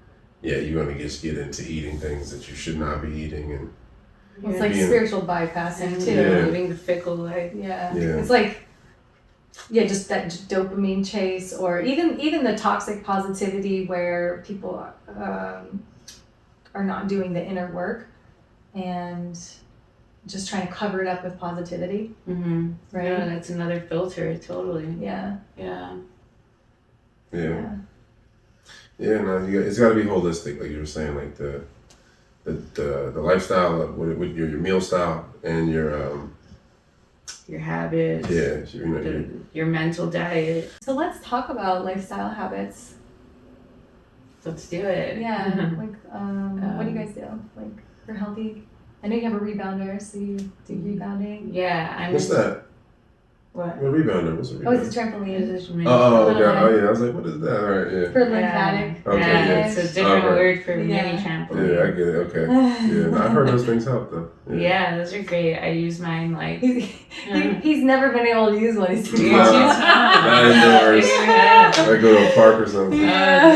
Speaker 2: you're gonna just get into eating things that you should not be eating, and
Speaker 1: it's like spiritual bypassing too.
Speaker 3: Living the fickle life.
Speaker 1: Yeah. It's like just that dopamine chase, or even the toxic positivity where people are not doing the inner work and just trying to cover it up with positivity.
Speaker 3: Mm-hmm.
Speaker 1: Right?
Speaker 3: Yeah, that's another filter, totally.
Speaker 1: Yeah.
Speaker 2: No, it's got to be holistic, like you were saying, like the lifestyle with your meal style and your
Speaker 3: habits. Your mental diet.
Speaker 1: So let's talk about lifestyle habits.
Speaker 3: Let's do it.
Speaker 1: Yeah. What do you guys do? Like for healthy? I know you have a rebounder, so you do rebounding.
Speaker 3: Yeah,
Speaker 2: what's that?
Speaker 1: What?
Speaker 2: What rebounder? What's a
Speaker 1: Oh, it's
Speaker 2: rebounder?
Speaker 1: a trampoline.
Speaker 2: Oh, okay.
Speaker 1: Little
Speaker 2: Oh, yeah. I was like, what is that? All right, yeah.
Speaker 1: For lymphatic.
Speaker 2: Okay,
Speaker 3: yeah,
Speaker 2: yeah.
Speaker 3: it's a different
Speaker 2: Okay.
Speaker 3: word for
Speaker 1: Yeah.
Speaker 3: mini trampoline.
Speaker 2: Yeah, I get it. Okay. Yeah, no, I heard those things help though.
Speaker 3: Yeah, those are great. I use mine like.
Speaker 1: He's never been able to use one. He's too
Speaker 3: You're
Speaker 1: small.
Speaker 3: too small.
Speaker 2: Not indoors.
Speaker 3: Yeah.
Speaker 2: I go to a park or something.
Speaker 1: Yeah.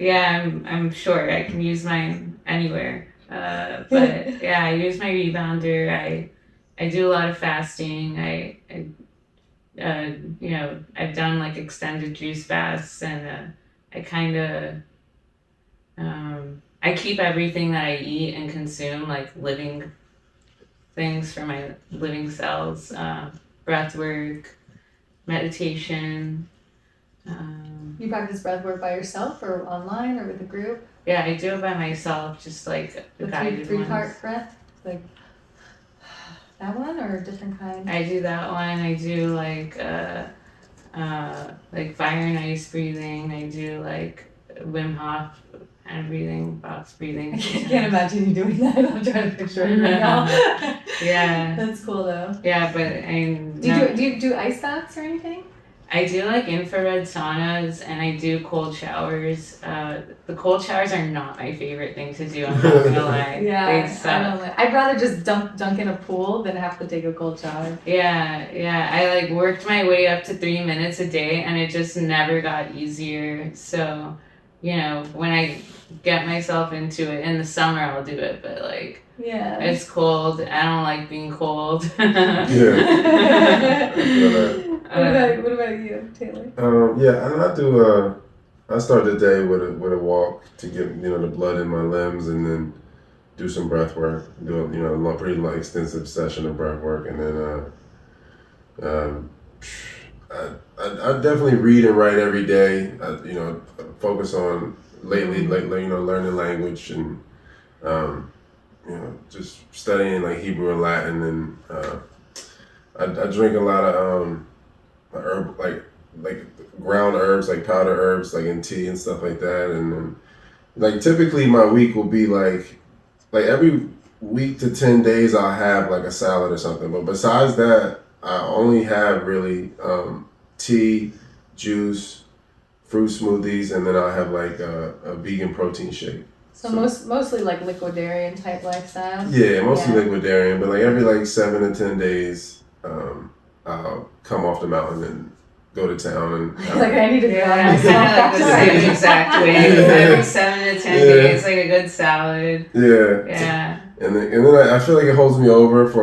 Speaker 3: Yeah, I'm short. I can use mine anywhere. But yeah, I use my rebounder. I do a lot of fasting. You know, I've done like extended juice fasts, and I kind of I keep everything that I eat and consume like living things for my living cells. Breath work, meditation.
Speaker 1: You practice breath work by yourself or online or with a group?
Speaker 3: Yeah, I do it by myself, just like the guided
Speaker 1: three
Speaker 3: ones.
Speaker 1: part breath? Like that one or a different kind?
Speaker 3: I do that one. I do like fire and ice breathing. I do like Wim Hof kind of breathing, box breathing.
Speaker 1: I can't imagine you doing that. I'm trying to picture it right now.
Speaker 3: Yeah.
Speaker 1: That's cool though.
Speaker 3: Yeah, but
Speaker 1: Do you do ice baths or anything?
Speaker 3: I do like infrared saunas and I do cold showers. The cold showers are not my favorite thing to do, I'm not gonna lie.
Speaker 1: Yeah,
Speaker 3: They suck.
Speaker 1: I don't like, I'd rather just dunk in a pool than have to take a cold shower.
Speaker 3: Yeah. I like worked my way up to 3 minutes a day and it just never got easier. So, you know, when I get myself into it in the summer, I'll do it, but like,
Speaker 1: yeah,
Speaker 3: it's cold. I don't like being cold.
Speaker 2: Yeah.
Speaker 1: What about you, Taylor?
Speaker 2: Yeah, and I do. I start the day with a walk to get the blood in my limbs, and then do some breath work. Do a pretty extensive session of breath work, and then I definitely read and write every day. Focus on lately, learning language and just studying like Hebrew and Latin, and I drink a lot of herb like ground herbs, like powder herbs, like in tea and stuff like that. And then like typically my week will be like every week to 10 days I'll have like a salad or something. But besides that, I only have really tea, juice, fruit smoothies, and then I'll have like a vegan protein shake.
Speaker 1: So mostly like liquidarian type lifestyle.
Speaker 2: Yeah, mostly liquidarian, but like every like 7 to 10 days, I'll come off the mountain and go to town and
Speaker 1: like I need to
Speaker 3: I kind of like the same exact way. Every 7 to 10 days, like a good salad.
Speaker 2: Yeah. And then I feel like it holds me over for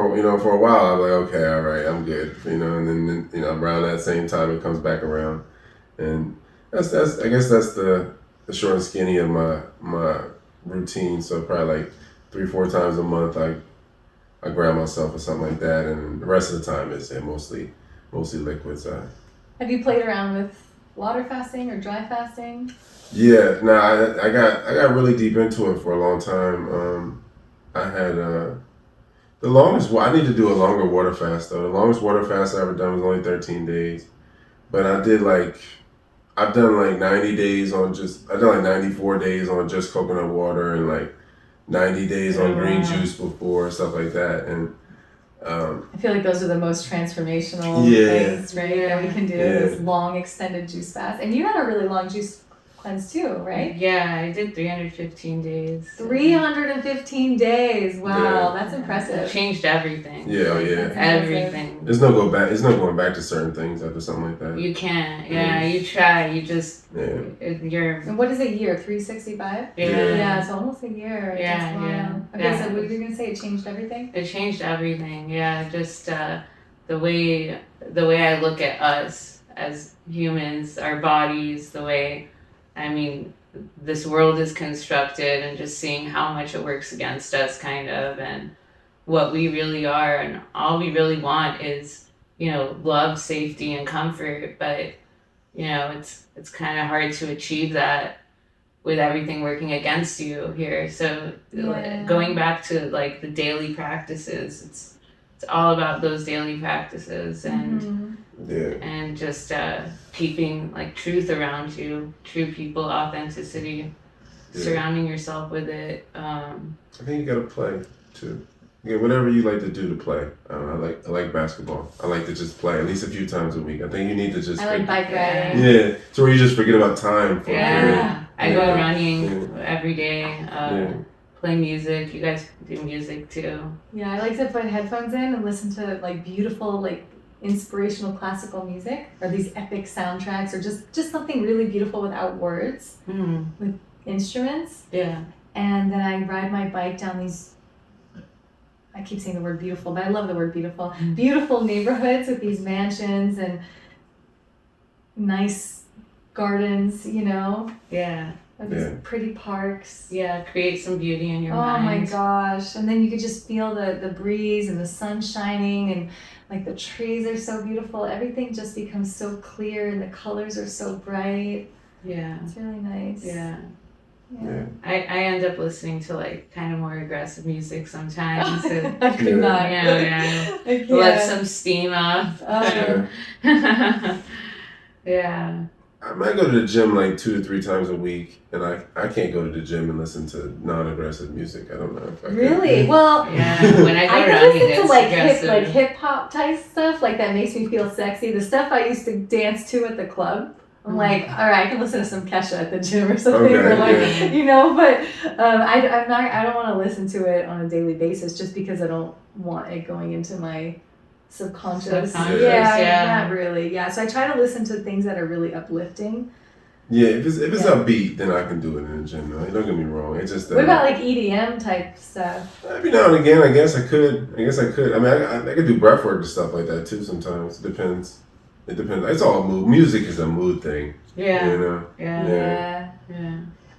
Speaker 2: a while. I'm like, okay, all right, I'm good, and then around that same time it comes back around, and that's I guess that's the short and skinny of my routine. So probably like 3-4 times a month I grab myself or something like that, and the rest of the time is mostly liquids.
Speaker 1: Have you played around with water fasting or dry fasting?
Speaker 2: Yeah, no, I got really deep into it for a long time. I had the longest. I need to do a longer water fast though. The longest water fast I ever done was only 13 days, but I've done like 90 days on I've done like 94 days on just coconut water, and like 90 days on green juice before, stuff like that. And
Speaker 1: I feel like those are the most transformational things, right? That we can do this long extended juice fast. And you had a really long juice cleanse too, right?
Speaker 3: Yeah, I did 315 days.
Speaker 1: 315 days. Wow, that's impressive.
Speaker 3: It changed everything.
Speaker 2: Yeah,
Speaker 3: Everything.
Speaker 2: There's no going back to certain things after something like that.
Speaker 3: You can't. Yeah, you try. You just. You're.
Speaker 1: And what is a year? 365? Yeah, it's almost a year.
Speaker 3: Yeah.
Speaker 1: Okay, so what were you gonna say? It changed everything?
Speaker 3: It changed everything. Yeah, just the way I look at us as humans, our bodies, the way. I mean, this world is constructed, and just seeing how much it works against us, kind of, and what we really are, and all we really want is, love, safety, and comfort. But, it's kind of hard to achieve that with everything working against you here. So going back to like the daily practices, it's all about those daily practices and and just keeping like truth around you, true people, authenticity, surrounding yourself with it.
Speaker 2: I think you gotta play too. Yeah, whatever you like to do to play. I like basketball. I like to just play at least a few times a week. I think you need to just
Speaker 1: I like bike riding.
Speaker 2: yeah, so where you just forget about time for a period.
Speaker 3: Yeah, I go running every day.
Speaker 2: Yeah.
Speaker 3: Play music. You guys do music too.
Speaker 1: Yeah, I like to put headphones in and listen to like beautiful, like inspirational classical music, or these epic soundtracks, or just something really beautiful without words, with instruments.
Speaker 3: Yeah.
Speaker 1: And then I ride my bike down these, I keep saying the word beautiful, but I love the word beautiful. Beautiful neighborhoods with these mansions and nice gardens, you know?
Speaker 3: Yeah.
Speaker 1: Or these pretty parks.
Speaker 3: Yeah, create some beauty in your
Speaker 1: mind. Oh my
Speaker 3: mind.
Speaker 1: gosh. And then you could just feel the breeze and the sun shining, and like the trees are so beautiful. Everything just becomes so clear and the colors are so bright.
Speaker 3: Yeah.
Speaker 1: It's really nice.
Speaker 3: Yeah.
Speaker 1: Yeah.
Speaker 3: I end up listening to like kind of more aggressive music sometimes.
Speaker 1: I could not.
Speaker 3: Yeah.
Speaker 1: I can't.
Speaker 3: Let some steam off. Yeah.
Speaker 2: I might go to the gym like 2 to 3 times a week, and I can't go to the gym and listen to non-aggressive music. I don't know if I
Speaker 1: Really?
Speaker 2: can.
Speaker 1: Well,
Speaker 3: yeah. When I go
Speaker 1: I can
Speaker 3: running,
Speaker 1: listen to
Speaker 3: it's
Speaker 1: like hip hop type stuff, like that makes me feel sexy. The stuff I used to dance to at the club, I'm like, all right, I can listen to some Kesha at the gym or something.
Speaker 2: Okay,
Speaker 1: or like,
Speaker 2: yeah.
Speaker 1: you know, but I don't want to listen to it on a daily basis just because I don't want it going into my subconscious. Yeah, not really. Yeah, so I try to listen to things that are really uplifting.
Speaker 2: Yeah, if it's upbeat, then I can do it in the gym. Though. Don't get me wrong. It's just
Speaker 1: what about like EDM type stuff?
Speaker 2: Every now and again, I guess I could. I mean, I could do breath work and stuff like that too. Sometimes it depends. It's all mood. Music is a mood thing.
Speaker 3: Yeah.
Speaker 2: You know.
Speaker 3: Yeah.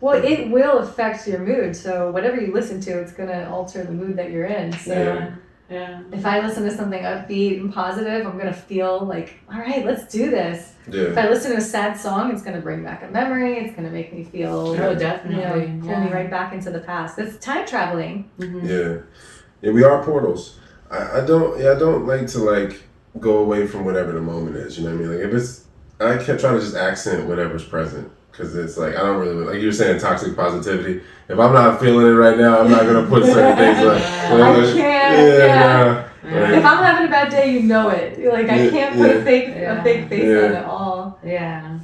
Speaker 1: Well, it will affect your mood. So whatever you listen to, it's gonna alter the mood that you're in. So.
Speaker 3: Yeah.
Speaker 1: If I listen to something upbeat and positive, I'm gonna feel like, all right, let's do this.
Speaker 2: Yeah.
Speaker 1: If I listen to a sad song, it's gonna bring back a mememory. It's gonna make me feel,
Speaker 3: definitely,
Speaker 1: pull me right back into the past. It's time traveling.
Speaker 3: Mm-hmm.
Speaker 2: Yeah, we are portals. I don't like to like go away from whatever the moment is. You know what I mean? Like I can't try to just accent whatever's present. Because it's like, I don't really, like you were saying, toxic positivity. If I'm not feeling it right now, I'm not going to put certain things like,
Speaker 1: I can't, if I'm having a bad day, you know it. Like, I can't put a fake face on it all.
Speaker 3: Yeah,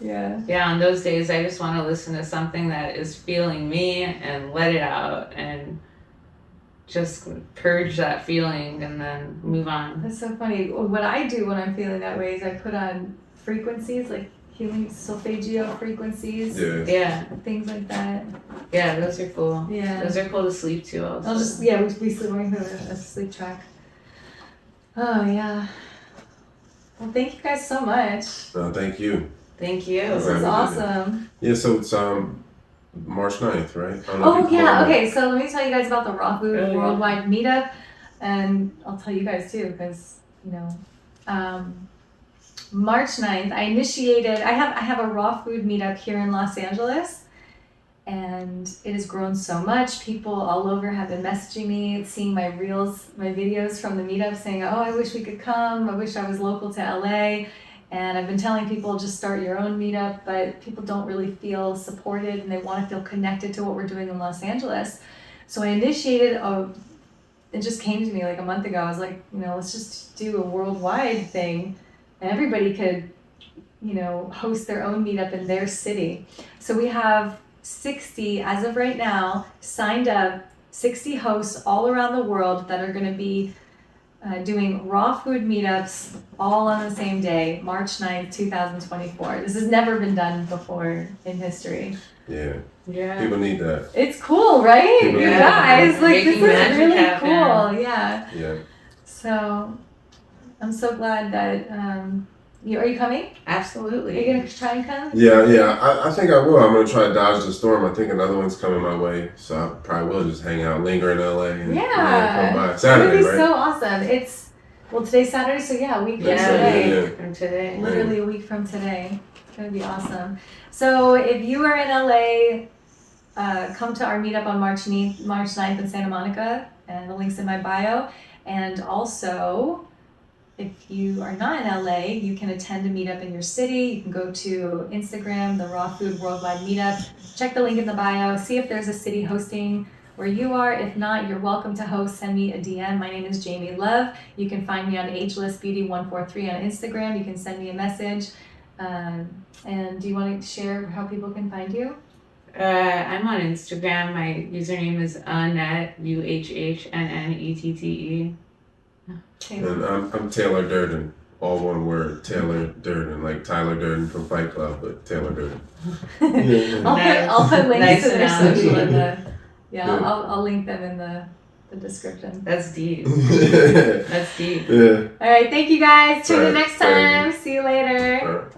Speaker 3: on those days, I just want to listen to something that is feeling me and let it out and just purge that feeling and then move on.
Speaker 1: That's so funny. What I do when I'm feeling that way is I put on frequencies, like healing solfeggio frequencies.
Speaker 3: Yeah.
Speaker 1: Things like that.
Speaker 3: Yeah, those are cool.
Speaker 1: Yeah.
Speaker 3: Those are cool to sleep to also.
Speaker 1: I'll just, we sleep on a sleep track. Oh, yeah. Well, thank you guys so much.
Speaker 2: No, thank you.
Speaker 3: Thank you.
Speaker 1: This is awesome.
Speaker 2: Yeah, so it's March 9th, right?
Speaker 1: Oh, yeah. Okay, so let me tell you guys about the Raw Food Worldwide Meetup. And I'll tell you guys too, because, March 9th, I have a raw food meetup here in Los Angeles, and it has grown so much. People all over have been messaging me, seeing my videos from the meetup saying, oh, I wish we could come. I wish I was local to LA. And I've been telling people just start your own meetup, but people don't really feel supported and they want to feel connected to what we're doing in Los Angeles. So I initiated it just came to me like a month ago. I was like, let's just do a worldwide thing. And everybody could, host their own meetup in their city. So we have 60, as of right now, signed up, 60 hosts all around the world that are going to be doing raw food meetups all on the same day, March 9th, 2024. This has never been done before in history.
Speaker 2: Yeah. People need that.
Speaker 1: It's cool, right?
Speaker 2: You
Speaker 1: guys, like
Speaker 3: Making
Speaker 1: this is really
Speaker 3: happen.
Speaker 1: cool. Yeah.
Speaker 2: Yeah.
Speaker 1: So I'm so glad that are you coming?
Speaker 3: Absolutely.
Speaker 1: Are you gonna try and come?
Speaker 2: Yeah. I think I will. I'm gonna try to dodge the storm. I think another one's coming my way, so I probably will just hang out, linger in LA, and come by Saturday,
Speaker 1: it would be
Speaker 2: right?
Speaker 1: so awesome. Today's Saturday, so a week from
Speaker 3: today.
Speaker 1: today.
Speaker 3: From today.
Speaker 1: Literally a week from today. It's gonna be awesome. So if you are in LA, come to our meetup on March 9th in Santa Monica, and the link's in my bio. And also, if you are not in LA, you can attend a meetup in your city. You can go to Instagram, the Raw Food Worldwide Meetup. Check the link in the bio. See if there's a city hosting where you are. If not, you're welcome to host. Send me a DM. My name is Jamie Love. You can find me on agelessbeauty143 on Instagram. You can send me a message. And do you want to share how people can find you?
Speaker 3: I'm on Instagram. My username is Annette, UHHNNETTE.
Speaker 2: And I'm Taylor Durden, all one word, Taylor Durden, like Tyler Durden from Fight Club, but Taylor Durden.
Speaker 1: I'll put links
Speaker 3: Nice
Speaker 1: to their
Speaker 3: analogy.
Speaker 1: social in the
Speaker 2: Yeah.
Speaker 1: I'll link them in the description.
Speaker 3: That's deep. That's deep.
Speaker 2: Yeah.
Speaker 1: All right, thank you guys. Tune in
Speaker 2: All right,
Speaker 1: next time.
Speaker 2: thank
Speaker 1: See you later.
Speaker 2: All right.